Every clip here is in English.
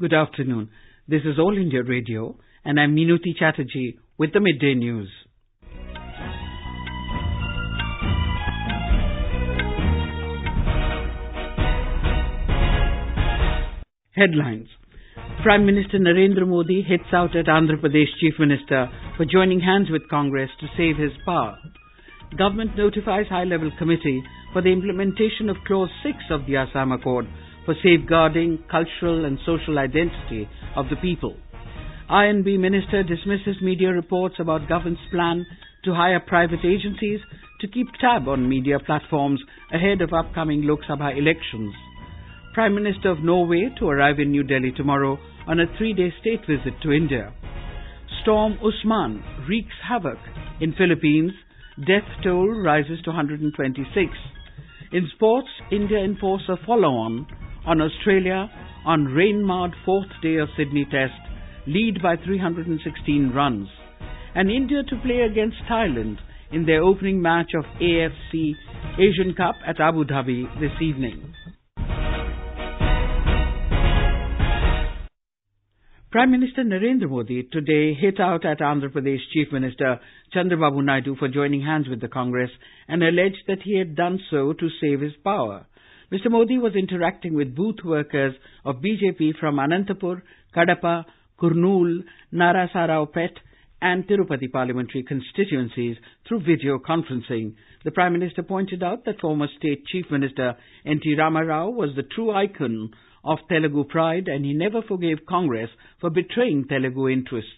Good afternoon. This is All India Radio, and I'm Minuti Chatterjee with the Midday News. Headlines. Prime Minister Narendra Modi hits out at Andhra Pradesh Chief Minister for joining hands with Congress to save his power. Government notifies high-level committee for the implementation of Clause 6 of the Assam Accord for safeguarding cultural and social identity of the people. I&B Minister dismisses media reports about government's plan to hire private agencies to keep tab on media platforms ahead of upcoming Lok Sabha elections. Prime Minister of Norway to arrive in New Delhi tomorrow on a 3-day state visit to India. Storm Usman wreaks havoc in Philippines. Death toll rises to 126. In sports, India enforce a follow-on Australia on rain-marred fourth day of Sydney Test, lead by 316 runs. And India to play against Thailand in their opening match of AFC Asian Cup at Abu Dhabi this evening. Prime Minister Narendra Modi today hit out at Andhra Pradesh Chief Minister Chandrababu Naidu for joining hands with the Congress and alleged that he had done so to save his power. Mr. Modi was interacting with booth workers of BJP from Anantapur, Kadapa, Kurnool, Narasaraopet and Tirupati parliamentary constituencies through video conferencing. The Prime Minister pointed out that former State Chief Minister N.T. Rama Rao was the true icon of Telugu pride and he never forgave Congress for betraying Telugu interests.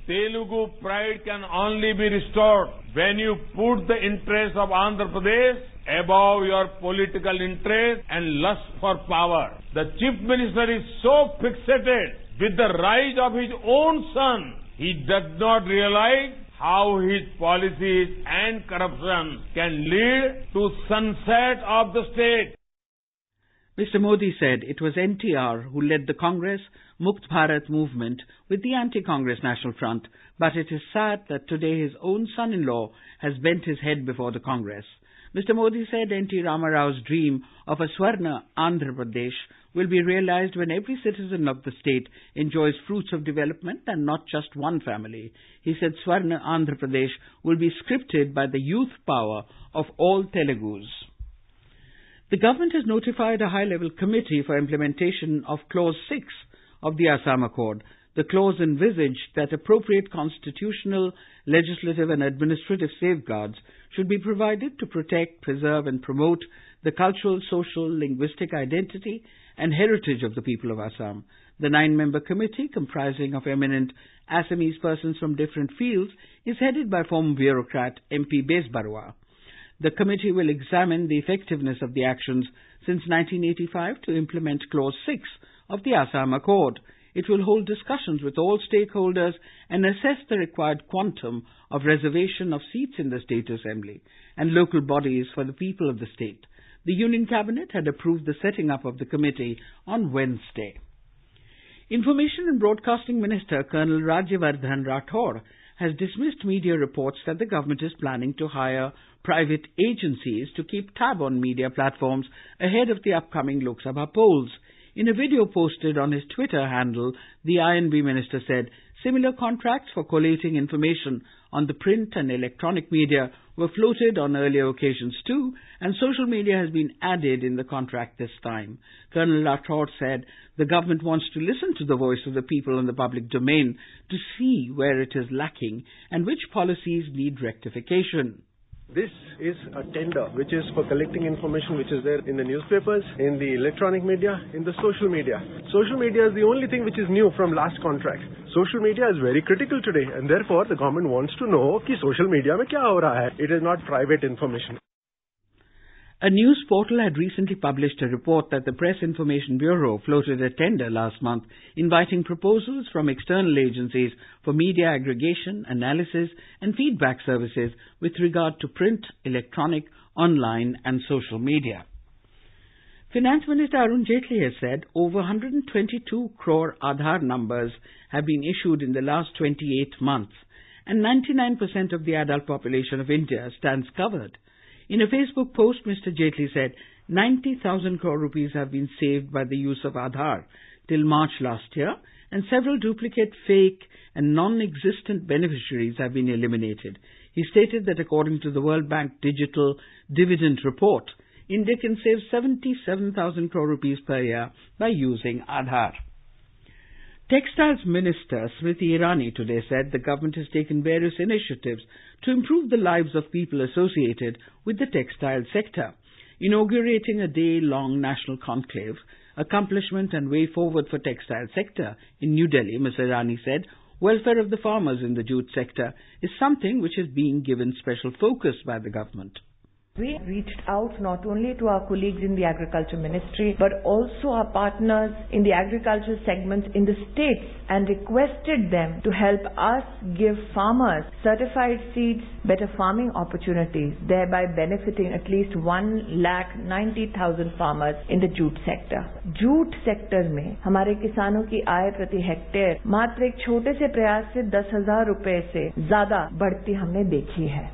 Telugu pride can only be restored when you put the interests of Andhra Pradesh above your political interest and lust for power. The Chief Minister is so fixated with the rise of his own son, he does not realize how his policies and corruption can lead to sunset of the state. Mr. Modi said it was NTR who led the Congress Mukt Bharat movement with the anti-Congress National Front, but it is sad that today his own son-in-law has bent his head before the Congress. Mr. Modi said N.T. Rama Rao's dream of a Swarna Andhra Pradesh will be realized when every citizen of the state enjoys fruits of development and not just one family. He said Swarna Andhra Pradesh will be scripted by the youth power of all Telugus. The government has notified a high-level committee for implementation of Clause 6 of the Assam Accord. The clause envisaged that appropriate constitutional, legislative and administrative safeguards should be provided to protect, preserve and promote the cultural, social, linguistic identity and heritage of the people of Assam. The 9-member committee, comprising of eminent Assamese persons from different fields, is headed by former bureaucrat MP Bes Barua. The committee will examine the effectiveness of the actions since 1985 to implement Clause 6 of the Assam Accord. It will hold discussions with all stakeholders and assess the required quantum of reservation of seats in the State Assembly and local bodies for the people of the state. The Union Cabinet had approved the setting up of the committee on Wednesday. Information and Broadcasting Minister Colonel Rajyavardhan Rathore has dismissed media reports that the government is planning to hire private agencies to keep tab on media platforms ahead of the upcoming Lok Sabha polls. In a video posted on his Twitter handle, the I&B Minister said similar contracts for collating information on the print and electronic media were floated on earlier occasions too, and social media has been added in the contract this time. Colonel Rathore said the government wants to listen to the voice of the people in the public domain to see where it is lacking and which policies need rectification. This is a tender which is for collecting information which is there in the newspapers, in the electronic media, in the social media. Social media is the only thing which is new from last contract. Social media is very critical today and therefore the government wants to know कि social media में क्या हो रहा है. It is not private information. A news portal had recently published a report that the Press Information Bureau floated a tender last month inviting proposals from external agencies for media aggregation, analysis and feedback services with regard to print, electronic, online and social media. Finance Minister Arun Jaitley has said over 122 crore Aadhaar numbers have been issued in the last 28 months and 99% of the adult population of India stands covered. In a Facebook post, Mr. Jaitley said 90,000 crore rupees have been saved by the use of Aadhaar. till March last year, and several duplicate, fake and non-existent beneficiaries have been eliminated. He stated that according to the World Bank Digital Dividend Report, India can save 77,000 crore rupees per year by using Aadhaar. Textiles Minister Smriti Irani today said the government has taken various initiatives to improve the lives of people associated with the textile sector. Inaugurating a day-long national conclave, Accomplishment and Way Forward for Textile Sector in New Delhi, Ms. Irani said, welfare of the farmers in the jute sector is something which is being given special focus by the government. We reached out not only to our colleagues in the Agriculture Ministry, but also our partners in the agriculture segments in the states and requested them to help us give farmers certified seeds, better farming opportunities, thereby benefiting at least 1,90,000 farmers in the jute sector. Jute sector में हमारे किसानों की आय प्रति hectare मात्र एक छोटे से प्रयास से 10,000 रुपए से ज्यादा बढ़ती हमने देखी है.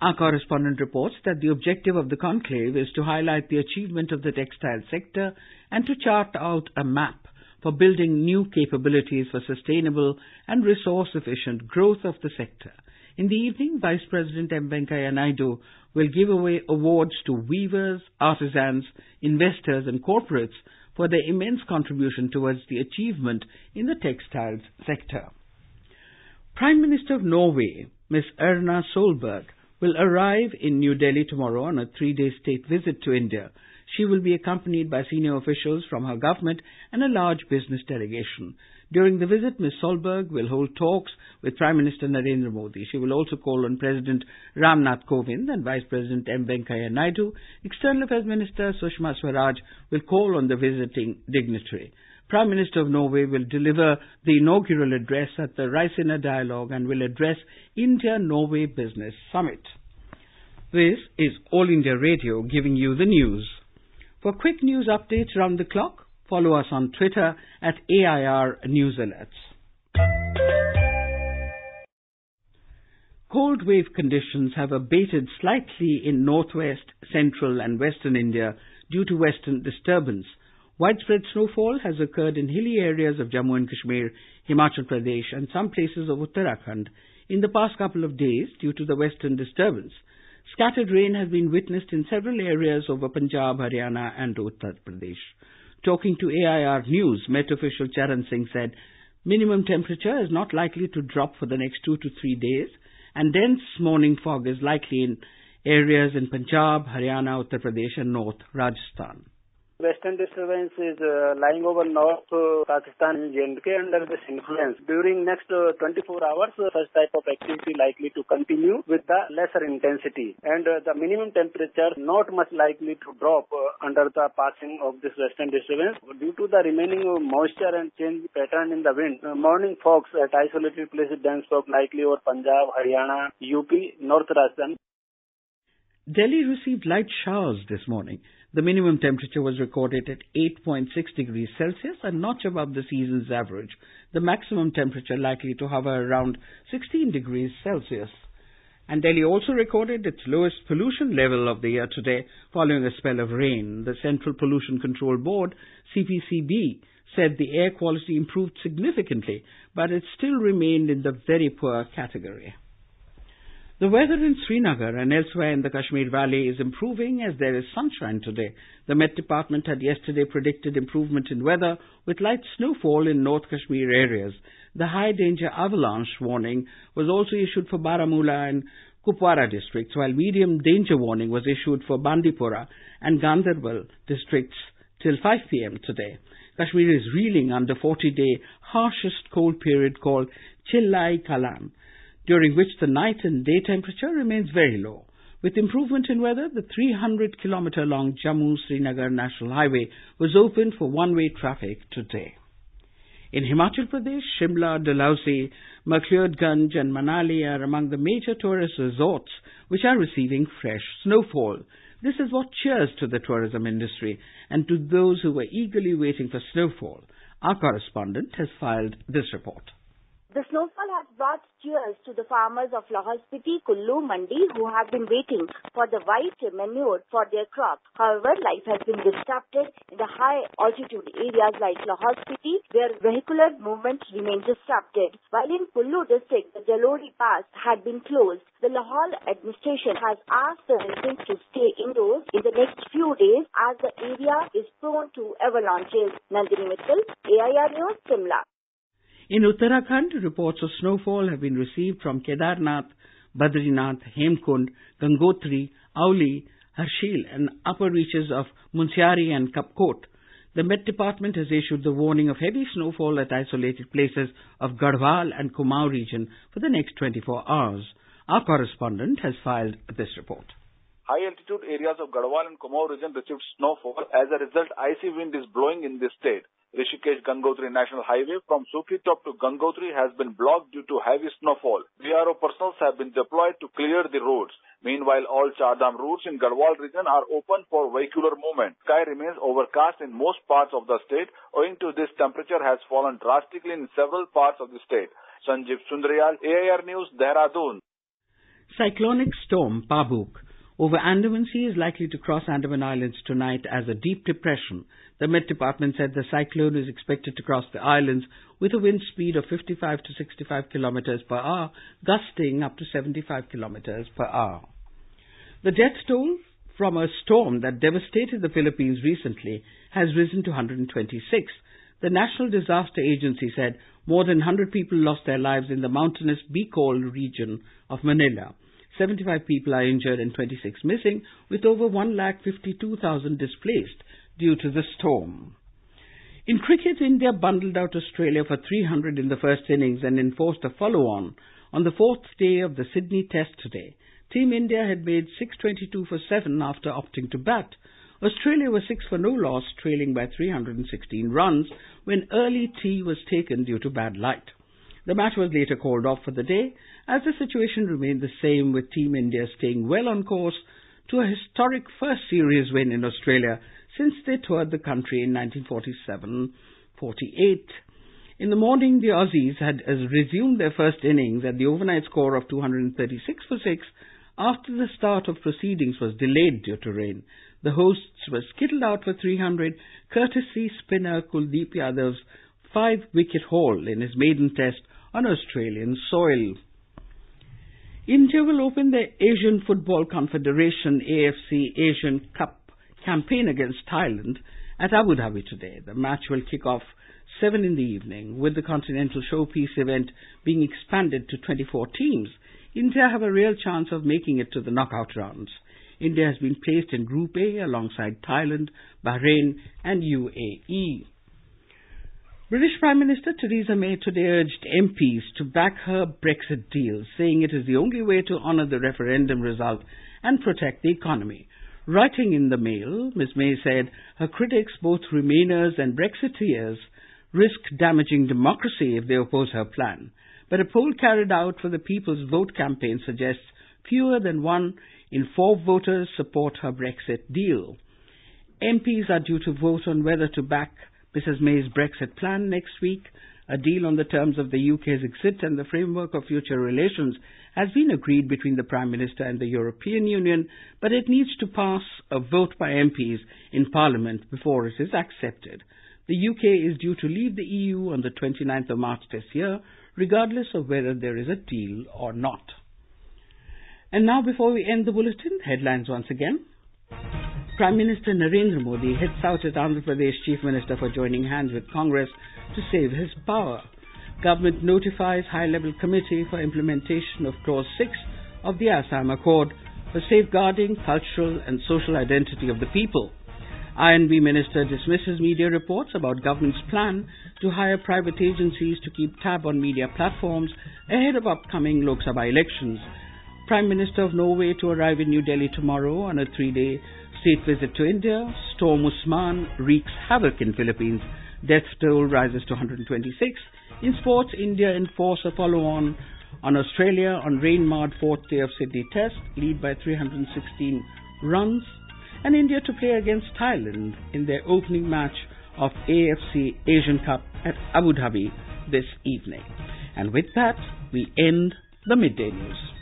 Our correspondent reports that the objective of the conclave is to highlight the achievement of the textile sector and to chart out a map for building new capabilities for sustainable and resource-efficient growth of the sector. In the evening, Vice President M. Venkaiah Naidu will give away awards to weavers, artisans, investors and corporates for their immense contribution towards the achievement in the textiles sector. Prime Minister of Norway, Ms. Erna Solberg, will arrive in New Delhi tomorrow on a 3-day state visit to India. She will be accompanied by senior officials from her government and a large business delegation. During the visit, Ms. Solberg will hold talks with Prime Minister Narendra Modi. She will also call on President Ramnath Kovind and Vice President M. Venkaiah Naidu. External Affairs Minister Sushma Swaraj will call on the visiting dignitary. Prime Minister of Norway will deliver the inaugural address at the Raisina Dialogue and will address India-Norway Business Summit. This is All India Radio giving you the news. For quick news updates round the clock, follow us on Twitter at AIR News Alerts. Cold wave conditions have abated slightly in northwest, central and western India due to western disturbance. Widespread snowfall has occurred in hilly areas of Jammu and Kashmir, Himachal Pradesh and some places of Uttarakhand in the past couple of days due to the western disturbance. Scattered rain has been witnessed in several areas over Punjab, Haryana and Uttar Pradesh. Talking to AIR News, Met official Charan Singh said minimum temperature is not likely to drop for the next 2 to 3 days and dense morning fog is likely in areas in Punjab, Haryana, Uttar Pradesh and North Rajasthan. Western disturbance is lying over North Pakistan and J&K under this influence. During next 24 hours, such type of activity likely to continue with the lesser intensity. And the minimum temperature not much likely to drop under the passing of this western disturbance. Due to the remaining moisture and change pattern in the wind, morning fogs at isolated places, dense fog likely over Punjab, Haryana, UP, North Rajasthan. Delhi received light showers this morning. The minimum temperature was recorded at 8.6 degrees Celsius, a notch above the season's average. The maximum temperature likely to hover around 16 degrees Celsius. And Delhi also recorded its lowest pollution level of the year today following a spell of rain. The Central Pollution Control Board, CPCB, said the air quality improved significantly, but it still remained in the very poor category. The weather in Srinagar and elsewhere in the Kashmir Valley is improving as there is sunshine today. The Met Department had yesterday predicted improvement in weather with light snowfall in North Kashmir areas. The high danger avalanche warning was also issued for Baramulla and Kupwara districts, while medium danger warning was issued for Bandipora and Gandarbal districts till 5 p.m. today. Kashmir is reeling under 40-day harshest cold period called Chillai Kalan, during which the night and day temperature remains very low. With improvement in weather, the 300-kilometer-long Jammu-Srinagar National Highway was opened for one-way traffic today. In Himachal Pradesh, Shimla, Dalhousie, McLeodganj and Manali are among the major tourist resorts which are receiving fresh snowfall. This is what cheers to the tourism industry and to those who were eagerly waiting for snowfall. Our correspondent has filed this report. The snowfall has brought cheers to the farmers of Lahore Spiti, Kullu, Mandi who have been waiting for the white manure for their crop. However, life has been disrupted in the high altitude areas like Lahore Spiti where vehicular movement remains disrupted. While in Kullu district, the Jalori Pass had been closed. The Lahore administration has asked the residents to stay indoors in the next few days as the area is prone to avalanches. Nandini Mittal, AIR News, Simla. In Uttarakhand, reports of snowfall have been received from Kedarnath, Badrinath, Hemkund, Gangotri, Auli, Harshil and upper reaches of Munsiari and Kapkot. The Met Department has issued the warning of heavy snowfall at isolated places of Garhwal and Kumaon region for the next 24 hours. Our correspondent has filed this report. High-altitude areas of Garhwal and Kumaon region received snowfall. As a result, icy wind is blowing in this state. Rishikesh-Gangotri National Highway from Suki Top to Gangotri has been blocked due to heavy snowfall. BRO personnel have been deployed to clear the roads. Meanwhile, all Chardham routes in Garhwal region are open for vehicular movement. Sky remains overcast in most parts of the state. Owing to this, temperature has fallen drastically in several parts of the state. Sanjeev Sundariyal, AIR News, Dehradun. Cyclonic storm Pabuk over Andaman Sea is likely to cross Andaman Islands tonight as a deep depression. The Met Department said the cyclone is expected to cross the islands with a wind speed of 55 to 65 kilometers per hour, gusting up to 75 kilometers per hour. The death toll from a storm that devastated the Philippines recently has risen to 126. The National Disaster Agency said more than 100 people lost their lives in the mountainous Bicol region of Manila. 75 people are injured and 26 missing, with over 152,000 displaced due to the storm. In cricket, India bundled out Australia for 300 in the first innings and enforced a follow-on the fourth day of the Sydney Test today. Team India had made 622 for 7 after opting to bat. Australia was 6 for no loss, trailing by 316 runs when early tea was taken due to bad light. The match was later called off for the day as the situation remained the same, with Team India staying well on course to a historic first series win in Australia since they toured the country in 1947-48. In the morning, the Aussies had resumed their first innings at the overnight score of 236 for 6 after the start of proceedings was delayed due to rain. The hosts were skittled out for 300, courtesy spinner Kuldeep Yadav's 5-wicket haul in his maiden test on Australian soil. India will open the Asian Football Confederation AFC Asian Cup campaign against Thailand at Abu Dhabi today. The match will kick off 7 in the evening, with the continental showpiece event being expanded to 24 teams. India have a real chance of making it to the knockout rounds. India has been placed in Group A alongside Thailand, Bahrain and UAE. British Prime Minister Theresa May today urged MPs to back her Brexit deal, saying it is the only way to honour the referendum result and protect the economy. Writing in the Mail, Ms May said her critics, both Remainers and Brexiteers, risk damaging democracy if they oppose her plan. But a poll carried out for the People's Vote campaign suggests fewer than 1 in 4 voters support her Brexit deal. MPs are due to vote on whether to back Mrs May's Brexit plan next week. A deal on the terms of the UK's exit and the framework of future relations has been agreed between the Prime Minister and the European Union, but it needs to pass a vote by MPs in Parliament before it is accepted. The UK is due to leave the EU on the 29th of March this year, regardless of whether there is a deal or not. And now, before we end the bulletin, headlines once again. Prime Minister Narendra Modi heads out at Andhra Pradesh Chief Minister for joining hands with Congress to save his power. Government notifies high-level committee for implementation of Clause 6 of the Assam Accord for safeguarding cultural and social identity of the people. I&B Minister dismisses media reports about government's plan to hire private agencies to keep tab on media platforms ahead of upcoming Lok Sabha elections. Prime Minister of Norway to arrive in New Delhi tomorrow on a 3-day state visit to India. Storm Usman wreaks havoc in Philippines. Death toll rises to 126. In sports, India enforce a follow-on Australia on rain-marred 4th day of Sydney Test, lead by 316 runs. And India to play against Thailand in their opening match of AFC Asian Cup at Abu Dhabi this evening. And with that, we end the Midday News.